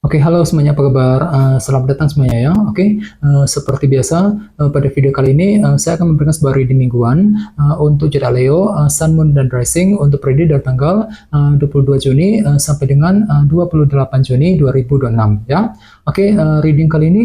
Oke, halo semuanya, apa kabar? Selamat datang semuanya ya. Oke, seperti biasa, pada video kali ini saya akan memberikan sebuah reading mingguan untuk zodiak Leo, Sun, Moon, dan Rising untuk periode dari tanggal 22 Juni sampai dengan 28 Juni 2026 ya. Oke, reading kali ini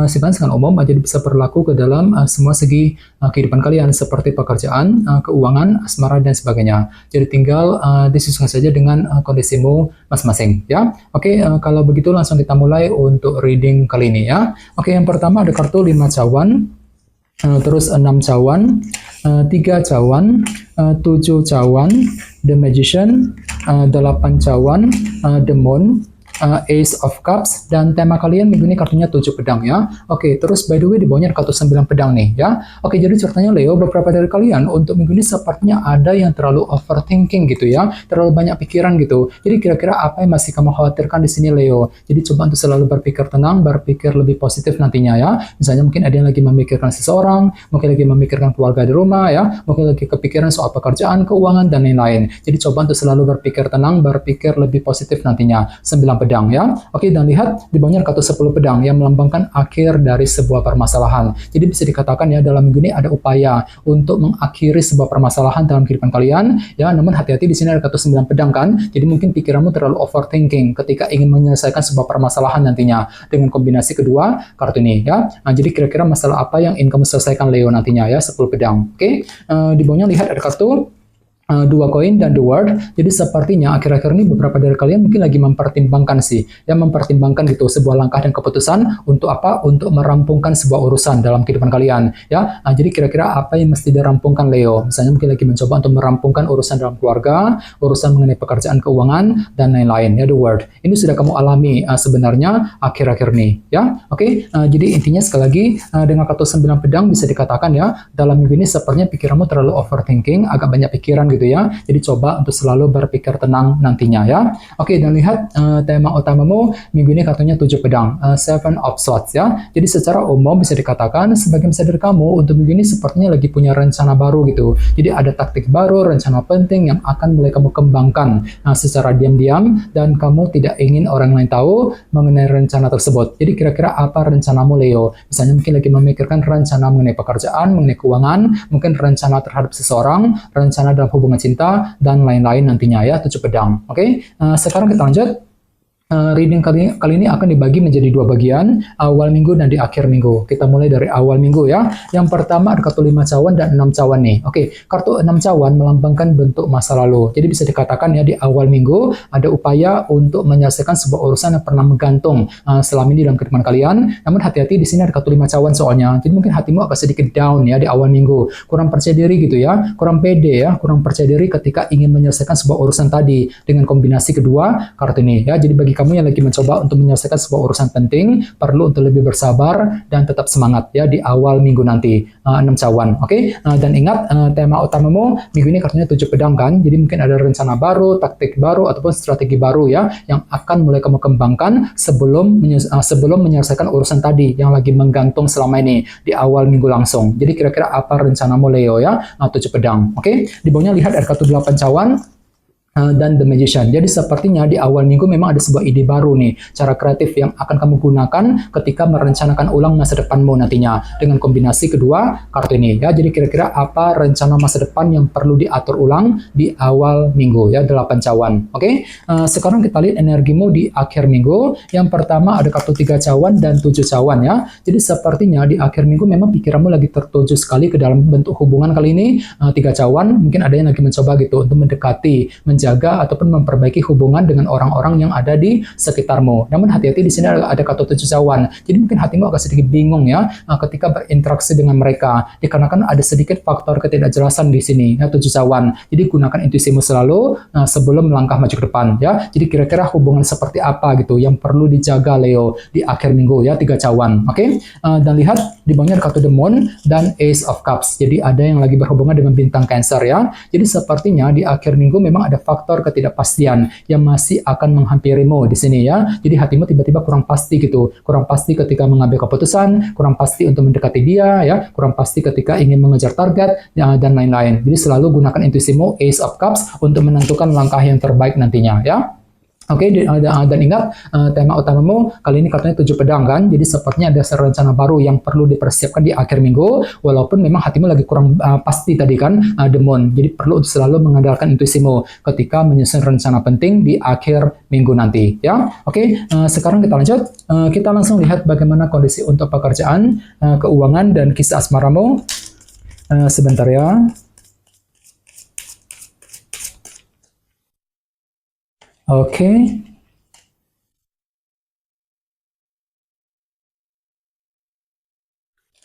sifatnya sangat umum, jadi bisa berlaku ke dalam semua segi kehidupan kalian seperti pekerjaan, keuangan, asmara, dan sebagainya. Jadi tinggal disesuaikan saja dengan kondisimu masing-masing ya. Oke, kalau begitu langsung kita mulai untuk reading kali ini ya. Oke, yang pertama ada kartu 5 cawan, terus 6 cawan, 3 cawan, 7 cawan, The Magician, 8 cawan, The Moon, Ace of Cups, dan tema kalian minggu ini kartunya 7 pedang ya. Oke, terus by the way di bawahnya ada kartu 9 pedang nih ya. Oke, jadi ceritanya Leo, beberapa dari kalian untuk minggu ini sepertinya ada yang terlalu overthinking gitu ya, terlalu banyak pikiran gitu. Jadi kira-kira apa yang masih kamu khawatirkan di sini Leo? Jadi coba untuk selalu berpikir tenang, berpikir lebih positif nantinya ya. Misalnya mungkin ada yang lagi memikirkan seseorang, mungkin lagi memikirkan keluarga di rumah ya, mungkin lagi kepikiran soal pekerjaan, keuangan, dan lain-lain. Jadi coba untuk selalu berpikir tenang, berpikir lebih positif nantinya. 9 pedang ya. Oke, dan lihat di bawahnya kartu 10 pedang yang melambangkan akhir dari sebuah permasalahan. Jadi bisa dikatakan ya dalam minggu ini ada upaya untuk mengakhiri sebuah permasalahan dalam kehidupan kalian ya. Namun hati-hati, di sini ada kartu 9 pedang kan. Jadi mungkin pikiranmu terlalu overthinking ketika ingin menyelesaikan sebuah permasalahan nantinya dengan kombinasi kedua kartu ini ya. Nah, jadi kira-kira masalah apa yang ingin kamu selesaikan Leo nantinya ya, 10 pedang. Oke. Di bawahnya lihat ada kartu 2 koin dan the word. Jadi sepertinya akhir-akhir ini beberapa dari kalian mungkin lagi mempertimbangkan sih, ya mempertimbangkan gitu sebuah langkah dan keputusan untuk apa? Untuk merampungkan sebuah urusan dalam kehidupan kalian, ya. Nah, jadi kira-kira apa yang mesti dirampungkan Leo? Misalnya mungkin lagi mencoba untuk merampungkan urusan dalam keluarga, urusan mengenai pekerjaan, keuangan, dan lain-lain. Ya, the word. Ini sudah kamu alami sebenarnya akhir-akhir ini, ya. Oke. Jadi intinya sekali lagi dengan kartu 9 pedang bisa dikatakan ya dalam minggu ini sepertinya pikiranmu terlalu overthinking, agak banyak pikiran gitu ya. Jadi coba untuk selalu berpikir tenang nantinya ya. Oke, dan lihat tema utamamu minggu ini kartunya 7 pedang, Seven of Swords ya. Jadi secara umum bisa dikatakan sebagian besar dari kamu untuk minggu ini sepertinya lagi punya rencana baru gitu. Jadi ada taktik baru, rencana penting yang akan mulai kamu kembangkan secara diam-diam dan kamu tidak ingin orang lain tahu mengenai rencana tersebut. Jadi kira-kira apa rencanamu Leo? Misalnya mungkin lagi memikirkan rencana mengenai pekerjaan, mengenai keuangan, mungkin rencana terhadap seseorang, rencana dalam hubungan cinta, dan lain-lain nantinya ya, 7 pedang. Oke, sekarang kita lanjut. Reading kali ini akan dibagi menjadi 2 bagian, awal minggu dan di akhir minggu. Kita mulai dari awal minggu ya. Yang pertama ada kartu 5 cawan dan 6 cawan nih. Oke, kartu 6 cawan melambangkan bentuk masa lalu. Jadi bisa dikatakan ya di awal minggu ada upaya untuk menyelesaikan sebuah urusan yang pernah menggantung selama ini dalam kehidupan kalian. Namun hati-hati, di sini ada kartu 5 cawan soalnya. Jadi mungkin hatimu agak sedikit down ya di awal minggu. Kurang percaya diri gitu ya, kurang pede ya, kurang percaya diri ketika ingin menyelesaikan sebuah urusan tadi dengan kombinasi kedua kartu ini ya. Jadi bagi kamu yang lagi mencoba untuk menyelesaikan sebuah urusan penting, perlu untuk lebih bersabar dan tetap semangat ya di awal minggu nanti. 6 cawan, oke? Dan ingat tema utamamu minggu ini kartunya 7 pedang kan, jadi mungkin ada rencana baru, taktik baru, ataupun strategi baru ya, yang akan mulai kamu kembangkan sebelum menyelesaikan urusan tadi yang lagi menggantung selama ini di awal minggu langsung. Jadi kira-kira apa rencanamu Leo ya? 7 pedang, oke? Di bawahnya lihat ada kartu 8 cawan dan The Magician. Jadi sepertinya di awal minggu memang ada sebuah ide baru nih, cara kreatif yang akan kamu gunakan ketika merencanakan ulang masa depanmu nantinya dengan kombinasi kedua kartu ini ya. Jadi kira-kira apa rencana masa depan yang perlu diatur ulang di awal minggu ya, 8 cawan. Oke, sekarang kita lihat energimu di akhir minggu. Yang pertama ada kartu 3 cawan dan 7 cawan ya. Jadi sepertinya di akhir minggu memang pikiranmu lagi tertuju sekali ke dalam bentuk hubungan kali ini. 3 cawan, mungkin ada yang lagi mencoba gitu untuk mendekati, menjaga ataupun memperbaiki hubungan dengan orang-orang yang ada di sekitarmu. Namun hati-hati, di sini ada kartu 7 cawan. Jadi mungkin hatimu agak sedikit bingung ya ketika berinteraksi dengan mereka, dikarenakan ada sedikit faktor ketidakjelasan di sini ya, 7 cawan. Jadi gunakan intuisimu selalu sebelum melangkah maju ke depan ya. Jadi kira-kira hubungan seperti apa gitu yang perlu dijaga Leo di akhir minggu ya, 3 cawan. Oke? Dan lihat di bawahnya ada kartu The Moon dan Ace of Cups. Jadi ada yang lagi berhubungan dengan bintang Cancer ya. Jadi sepertinya di akhir minggu memang ada faktor ketidakpastian yang masih akan menghampirimu di sini ya. Jadi hatimu tiba-tiba kurang pasti gitu, kurang pasti ketika mengambil keputusan, kurang pasti untuk mendekati dia ya, kurang pasti ketika ingin mengejar target ya, dan lain-lain. Jadi selalu gunakan intuisimu Ace of Cups untuk menentukan langkah yang terbaik nantinya ya. Oke, dan ingat tema utamamu kali ini kartunya 7 pedang kan, jadi sepertinya ada rencana baru yang perlu dipersiapkan di akhir minggu, walaupun memang hatimu lagi kurang pasti tadi kan, The Moon. Jadi perlu selalu mengandalkan intuisimu ketika menyusun rencana penting di akhir minggu nanti, ya. Oke, sekarang kita lanjut, kita langsung lihat bagaimana kondisi untuk pekerjaan, keuangan, dan kisah asmaramu. Sebentar ya. Oke.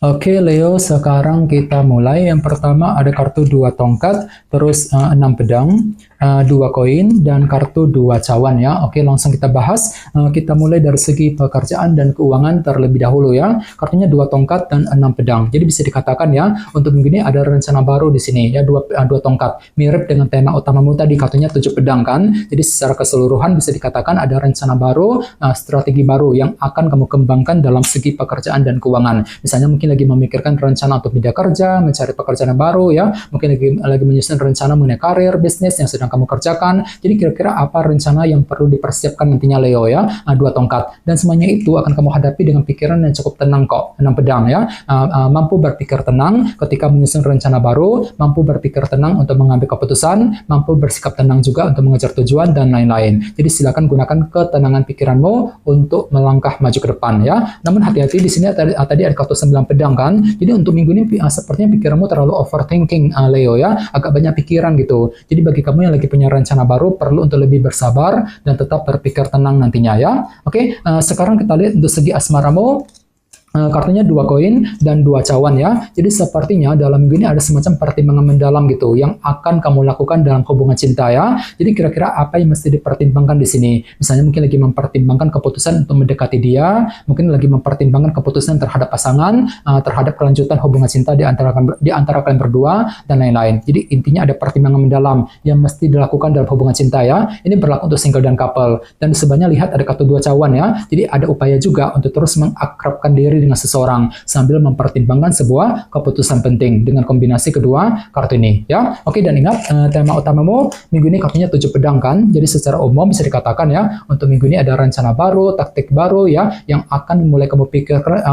Oke, Leo, sekarang kita mulai. Yang pertama ada kartu 2 tongkat, terus 6 pedang, 2 koin, dan kartu 2 cawan ya. Oke, langsung kita bahas. Kita mulai dari segi pekerjaan dan keuangan terlebih dahulu ya. Kartunya 2 tongkat dan 6 pedang. Jadi bisa dikatakan ya, untuk minggu ini ada rencana baru di sini ya, 2 tongkat. Mirip dengan tema utamamu tadi, kartunya 7 pedang kan. Jadi secara keseluruhan bisa dikatakan ada rencana baru, strategi baru yang akan kamu kembangkan dalam segi pekerjaan dan keuangan. Misalnya mungkin lagi memikirkan rencana untuk pindah kerja, mencari pekerjaan yang baru ya, mungkin lagi menyusun rencana mengenai karir, bisnis yang sedang kamu kerjakan. Jadi kira-kira apa rencana yang perlu dipersiapkan nantinya Leo ya, 2 tongkat. Dan semuanya itu akan kamu hadapi dengan pikiran yang cukup tenang kok, 6 pedang ya. Mampu berpikir tenang ketika menyusun rencana baru, mampu berpikir tenang untuk mengambil keputusan, mampu bersikap tenang juga untuk mengejar tujuan dan lain-lain. Jadi silakan gunakan ketenangan pikiranmu untuk melangkah maju ke depan ya. Namun hati-hati, di sini tadi ada kartu 9 pedang kan. Jadi untuk minggu ini sepertinya pikiranmu terlalu overthinking Leo ya, agak banyak pikiran gitu. Jadi bagi kamu yang lagi punya rencana baru perlu untuk lebih bersabar dan tetap berpikir tenang nantinya ya. Oke, sekarang kita lihat untuk segi asmaramu. Kartunya 2 koin dan 2 cawan ya. Jadi sepertinya dalam minggu ini ada semacam pertimbangan mendalam gitu yang akan kamu lakukan dalam hubungan cinta ya. Jadi kira-kira apa yang mesti dipertimbangkan di sini? Misalnya mungkin lagi mempertimbangkan keputusan untuk mendekati dia, mungkin lagi mempertimbangkan keputusan terhadap pasangan, terhadap kelanjutan hubungan cinta di antara kalian berdua dan lain-lain. Jadi intinya ada pertimbangan mendalam yang mesti dilakukan dalam hubungan cinta ya. Ini berlaku untuk single dan couple. Dan sebenarnya lihat ada kartu 2 cawan ya. Jadi ada upaya juga untuk terus mengakrabkan diri dengan seseorang sambil mempertimbangkan sebuah keputusan penting dengan kombinasi kedua kartu ini ya. Oke, dan ingat tema utamamu minggu ini kartunya 7 pedang kan. Jadi secara umum bisa dikatakan ya, untuk minggu ini ada rencana baru, taktik baru ya yang akan mulai kamu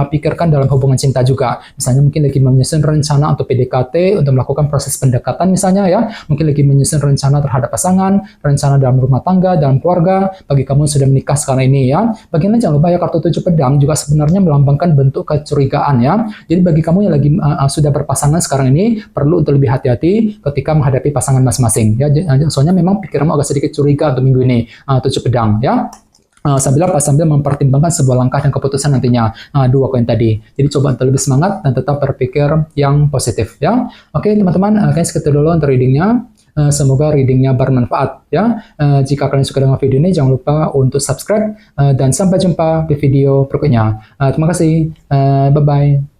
pikirkan dalam hubungan cinta juga. Misalnya mungkin lagi menyusun rencana untuk PDKT, untuk melakukan proses pendekatan misalnya ya. Mungkin lagi menyusun rencana terhadap pasangan, rencana dalam rumah tangga, dalam keluarga, bagi kamu sudah menikah sekarang ini ya. Bagian jangan lupa ya, kartu 7 pedang juga sebenarnya melambangkan bentuk kecurigaan ya. Jadi bagi kamu yang lagi sudah berpasangan sekarang ini perlu untuk lebih hati-hati ketika menghadapi pasangan masing-masing ya. Soalnya memang pikiranmu agak sedikit curiga untuk minggu ini, 7 pedang ya. Sambil mempertimbangkan sebuah langkah dan keputusan nantinya, 2 koin tadi. Jadi coba untuk lebih semangat dan tetap berpikir yang positif ya. Oke teman-teman, kayaknya segitu dulu untuk readingnya. Semoga readingnya bermanfaat ya. Jika kalian suka dengan video ini jangan lupa untuk subscribe, dan sampai jumpa di video berikutnya. Terima kasih, bye bye.